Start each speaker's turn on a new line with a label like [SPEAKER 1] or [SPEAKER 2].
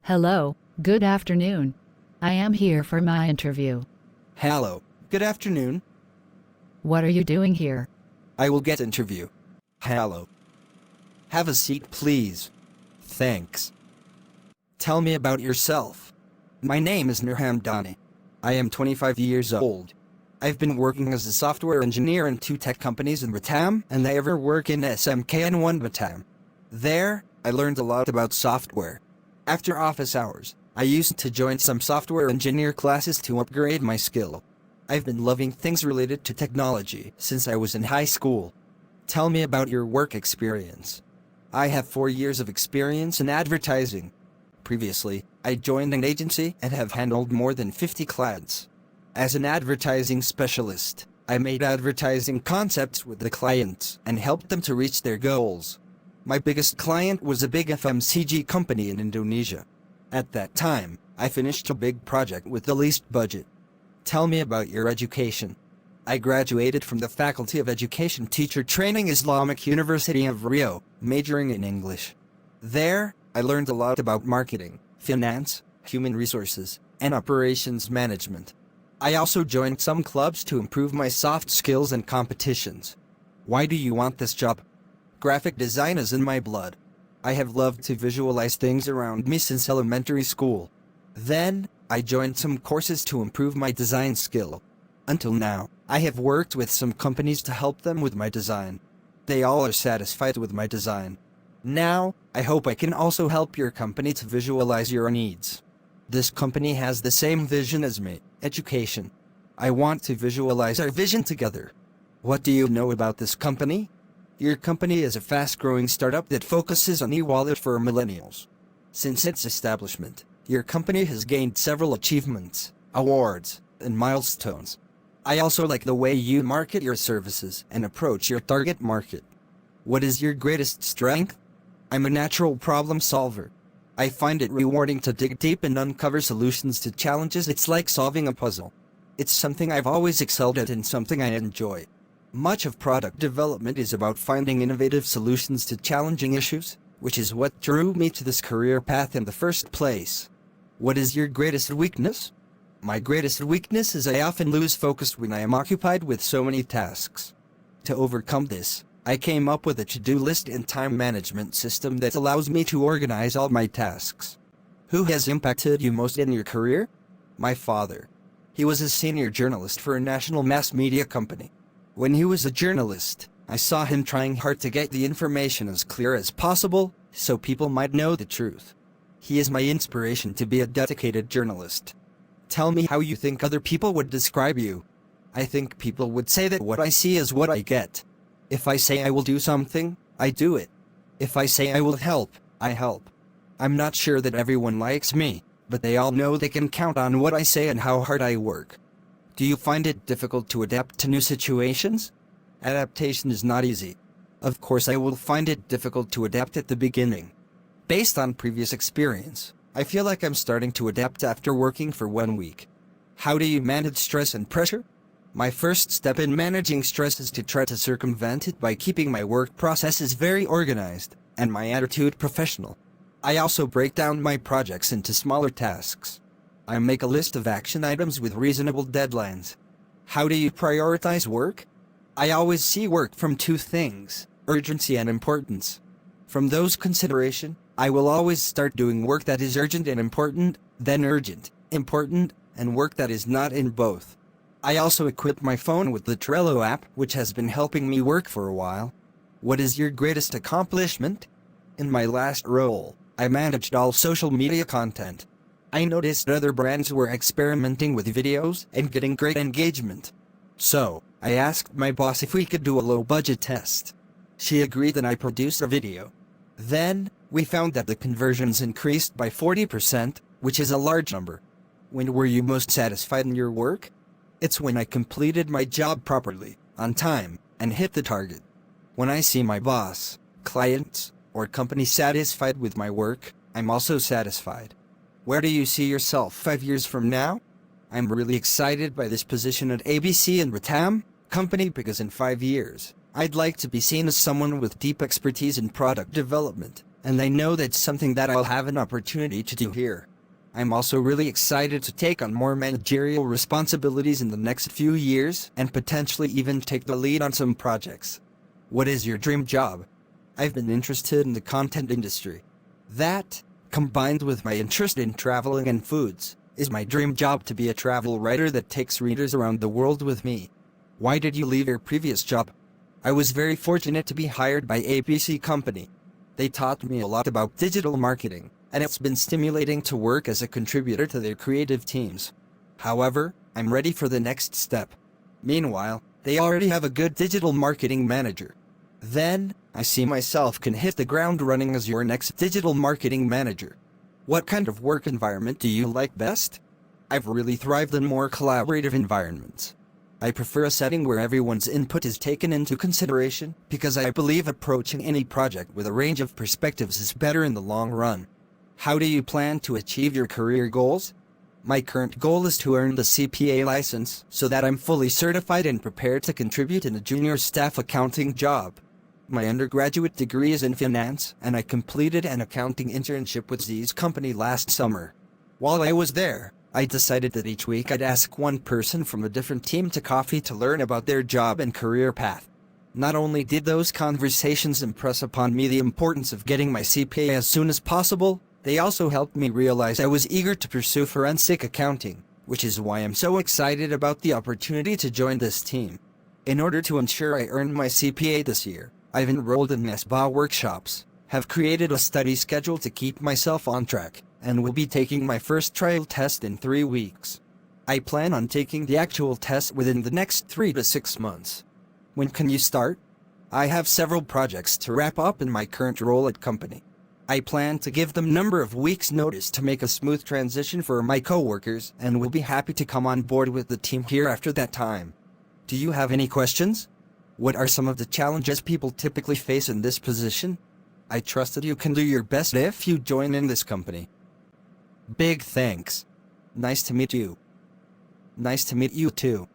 [SPEAKER 1] Hello, good afternoon. I am here for my interview.
[SPEAKER 2] Hello. Good afternoon.
[SPEAKER 1] What are you doing here?
[SPEAKER 2] I will get interview. Hello. Have a seat, please. Thanks. Tell me about yourself. My name is Nurham Dani. I am 25 years old. I've been working as a software engineer in 2 tech companies in Batam, and I ever work in SMK in 1 Batam. There, I learned a lot about software. After office hours, I used to join some software engineer classes to upgrade my skill. I've been loving things related to technology since I was in high school. Tell me about your work experience. I have 4 years of experience in advertising. Previously, I joined an agency and have handled more than 50 clients. As an advertising specialist, I made advertising concepts with the clients and helped them to reach their goals. My biggest client was a big FMCG company in Indonesia. At that time, I finished a big project with the least budget. Tell me about your education. I graduated from the Faculty of Education Teacher Training Islamic University of Rio, majoring in English. There, I learned a lot about marketing, finance, human resources, and operations management. I also joined some clubs to improve my soft skills and competitions. Why do you want this job? Graphic design is in my blood. I have loved to visualize things around me since elementary school. Then, I joined some courses to improve my design skill. Until now, I have worked with some companies to help them with my design. They all are satisfied with my design. Now, I hope I can also help your company to visualize your needs. This company has the same vision as me, education. I want to visualize our vision together. What do you know about this company? Your company is a fast-growing startup that focuses on e-wallet for millennials. Since its establishment, your company has gained several achievements, awards, and milestones. I also like the way you market your services and approach your target market. What is your greatest strength? I'm a natural problem solver. I find it rewarding to dig deep and uncover solutions to challenges. It's like solving a puzzle. It's something I've always excelled at and something I enjoy. Much of product development is about finding innovative solutions to challenging issues, which is what drew me to this career path in the first place. What is your greatest weakness? My greatest weakness is I often lose focus when I am occupied with so many tasks. To overcome this, I came up with a to-do list and time management system that allows me to organize all my tasks. Who has impacted you most in your career? My father. He was a senior journalist for a national mass media company. When he was a journalist, I saw him trying hard to get the information as clear as possible, so people might know the truth. He is my inspiration to be a dedicated journalist. Tell me how you think other people would describe you. I think people would say that what I see is what I get. If I say I will do something, I do it. If I say I will help, I help. I'm not sure that everyone likes me, but they all know they can count on what I say and how hard I work. Do you find it difficult to adapt to new situations? Adaptation is not easy. Of course I will find it difficult to adapt at the beginning. Based on previous experience, I feel like I'm starting to adapt after working for 1 week. How do you manage stress and pressure? My first step in managing stress is to try to circumvent it by keeping my work processes very organized, and my attitude professional. I also break down my projects into smaller tasks. I make a list of action items with reasonable deadlines. How do you prioritize work? I always see work from 2 things, urgency and importance. From those considerations, I will always start doing work that is urgent and important, then urgent, important, and work that is not in both. I also equip my phone with the Trello app, which has been helping me work for a while. What is your greatest accomplishment? In my last role, I managed all social media content. I noticed other brands were experimenting with videos and getting great engagement. So, I asked my boss if we could do a low-budget test. She agreed and I produced a video. Then, we found that the conversions increased by 40%, which is a large number. When were you most satisfied in your work? It's when I completed my job properly, on time, and hit the target. When I see my boss, clients, or company satisfied with my work, I'm also satisfied. Where do you see yourself 5 years from now? I'm really excited by this position at ABC and Batam company because in 5 years, I'd like to be seen as someone with deep expertise in product development, and I know that's something that I'll have an opportunity to do here. I'm also really excited to take on more managerial responsibilities in the next few years and potentially even take the lead on some projects. What is your dream job? I've been interested in the content industry. That, combined with my interest in traveling and foods, is my dream job to be a travel writer that takes readers around the world with me. Why did you leave your previous job? I was very fortunate to be hired by ABC Company. They taught me a lot about digital marketing, and it's been stimulating to work as a contributor to their creative teams. However, I'm ready for the next step. Meanwhile, they already have a good digital marketing manager. Then, I see myself can hit the ground running as your next digital marketing manager. What kind of work environment do you like best? I've really thrived in more collaborative environments. I prefer a setting where everyone's input is taken into consideration because I believe approaching any project with a range of perspectives is better in the long run. How do you plan to achieve your career goals? My current goal is to earn the CPA license so that I'm fully certified and prepared to contribute in a junior staff accounting job. My undergraduate degree is in finance, and I completed an accounting internship with Z's company last summer. While I was there, I decided that each week I'd ask one person from a different team to coffee to learn about their job and career path. Not only did those conversations impress upon me the importance of getting my CPA as soon as possible, they also helped me realize I was eager to pursue forensic accounting, which is why I'm so excited about the opportunity to join this team. In order to ensure I earn my CPA this year, I've enrolled in NESBA workshops, have created a study schedule to keep myself on track, and will be taking my first trial test in 3 weeks. I plan on taking the actual test within the next 3 to 6 months. When can you start? I have several projects to wrap up in my current role at company. I plan to give them a number of weeks' notice to make a smooth transition for my coworkers and will be happy to come on board with the team here after that time. Do you have any questions? What are some of the challenges people typically face in this position? I trust that you can do your best if you join in this company. Big thanks. Nice to meet you. Nice to meet you too.